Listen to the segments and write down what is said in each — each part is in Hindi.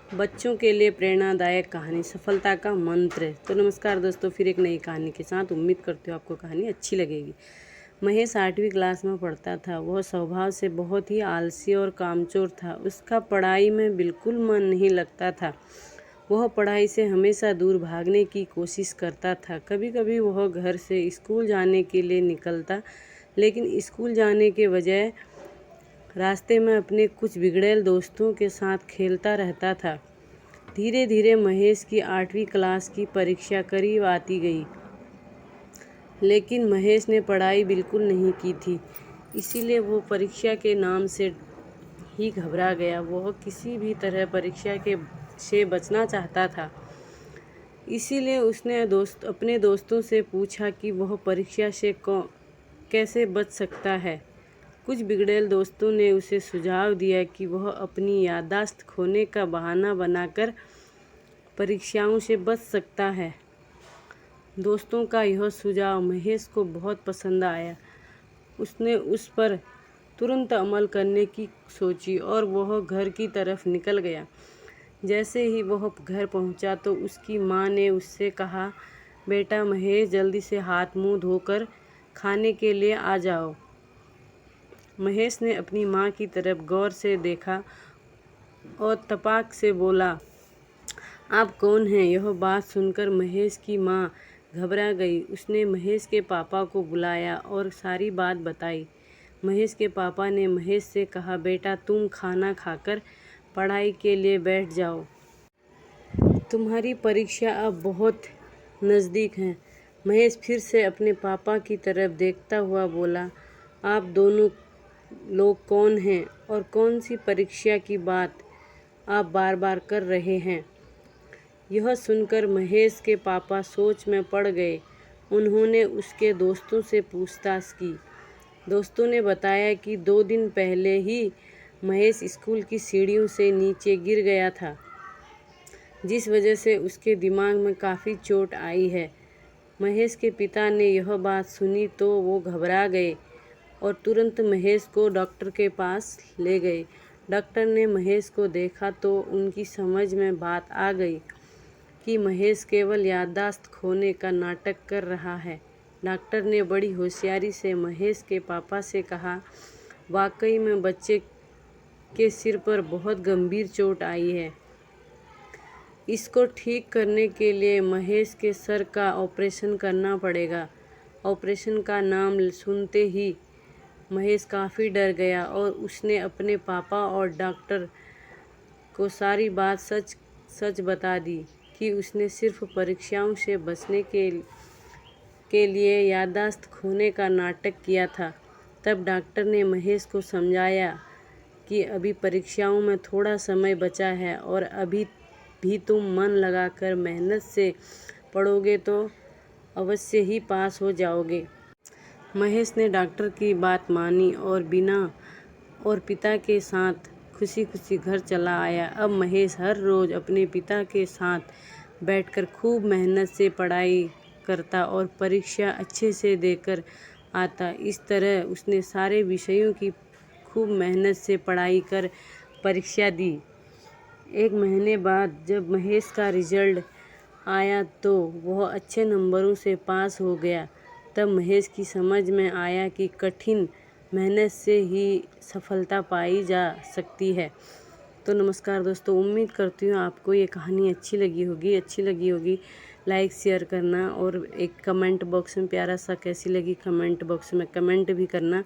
बच्चों के लिए प्रेरणादायक कहानी सफलता का मंत्र। तो नमस्कार दोस्तों, फिर एक नई कहानी के साथ उम्मीद करती हूँ आपको कहानी अच्छी लगेगी। महेश 8वीं क्लास में पढ़ता था। वह स्वभाव से बहुत ही आलसी और कामचोर था। उसका पढ़ाई में बिल्कुल मन नहीं लगता था। वह पढ़ाई से हमेशा दूर भागने की कोशिश करता था। कभी कभी वह घर से स्कूल जाने के लिए निकलता, लेकिन स्कूल जाने के बजाय रास्ते में अपने कुछ बिगड़ैल दोस्तों के साथ खेलता रहता था। धीरे धीरे महेश की 8वीं क्लास की परीक्षा करीब आती गई, लेकिन महेश ने पढ़ाई बिल्कुल नहीं की थी। इसीलिए वो परीक्षा के नाम से ही घबरा गया। वह किसी भी तरह परीक्षा से बचना चाहता था। इसीलिए उसने अपने दोस्तों से पूछा कि वह परीक्षा से कैसे बच सकता है। कुछ बिगड़ैल दोस्तों ने उसे सुझाव दिया कि वह अपनी याददाश्त खोने का बहाना बनाकर परीक्षाओं से बच सकता है। दोस्तों का यह सुझाव महेश को बहुत पसंद आया। उसने उस पर तुरंत अमल करने की सोची और वह घर की तरफ निकल गया। जैसे ही वह घर पहुंचा तो उसकी माँ ने उससे कहा, बेटा महेश, जल्दी से हाथ मुंह धोकर खाने के लिए आ जाओ। महेश ने अपनी माँ की तरफ गौर से देखा और तपाक से बोला, आप कौन हैं? यह बात सुनकर महेश की माँ घबरा गई। उसने महेश के पापा को बुलाया और सारी बात बताई। महेश के पापा ने महेश से कहा, बेटा तुम खाना खाकर पढ़ाई के लिए बैठ जाओ। तुम्हारी परीक्षा अब बहुत नज़दीक है। महेश फिर से अपने पापा की तरफ देखता हुआ बोला, आप दोनों लोग कौन हैं और कौन सी परीक्षा की बात आप बार बार कर रहे हैं? यह सुनकर महेश के पापा सोच में पड़ गए। उन्होंने उसके दोस्तों से पूछताछ की। दोस्तों ने बताया कि 2 दिन पहले ही महेश स्कूल की सीढ़ियों से नीचे गिर गया था, जिस वजह से उसके दिमाग में काफ़ी चोट आई है। महेश के पिता ने यह बात सुनी तो वो घबरा गए और तुरंत महेश को डॉक्टर के पास ले गए। डॉक्टर ने महेश को देखा तो उनकी समझ में बात आ गई कि महेश केवल याददाश्त खोने का नाटक कर रहा है। डॉक्टर ने बड़ी होशियारी से महेश के पापा से कहा, वाकई में बच्चे के सिर पर बहुत गंभीर चोट आई है। इसको ठीक करने के लिए महेश के सर का ऑपरेशन करना पड़ेगा। ऑपरेशन का नाम सुनते ही महेश काफ़ी डर गया और उसने अपने पापा और डॉक्टर को सारी बात सच बता दी कि उसने सिर्फ परीक्षाओं से बचने के लिए याददाश्त खोने का नाटक किया था। तब डॉक्टर ने महेश को समझाया कि अभी परीक्षाओं में थोड़ा समय बचा है और अभी भी तुम मन लगाकर मेहनत से पढ़ोगे तो अवश्य ही पास हो जाओगे। महेश ने डॉक्टर की बात मानी और पिता के साथ खुशी खुशी घर चला आया। अब महेश हर रोज़ अपने पिता के साथ बैठकर खूब मेहनत से पढ़ाई करता और परीक्षा अच्छे से देकर आता। इस तरह उसने सारे विषयों की खूब मेहनत से पढ़ाई कर परीक्षा दी। 1 महीने बाद जब महेश का रिजल्ट आया तो वह अच्छे नंबरों से पास हो गया। तब महेश की समझ में आया कि कठिन मेहनत से ही सफलता पाई जा सकती है। तो नमस्कार दोस्तों, उम्मीद करती हूँ आपको ये कहानी अच्छी लगी होगी। लाइक शेयर करना और एक कमेंट बॉक्स में प्यारा सा कैसी लगी कमेंट बॉक्स में कमेंट भी करना।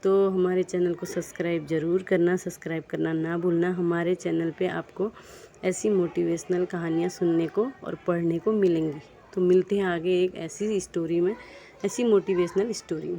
तो हमारे चैनल को सब्सक्राइब ज़रूर करना, सब्सक्राइब करना ना भूलना। हमारे चैनल पे आपको ऐसी मोटिवेशनल कहानियाँ सुनने को और पढ़ने को मिलेंगी। तो मिलते हैं आगे एक ऐसी स्टोरी में, ऐसी मोटिवेशनल स्टोरी में।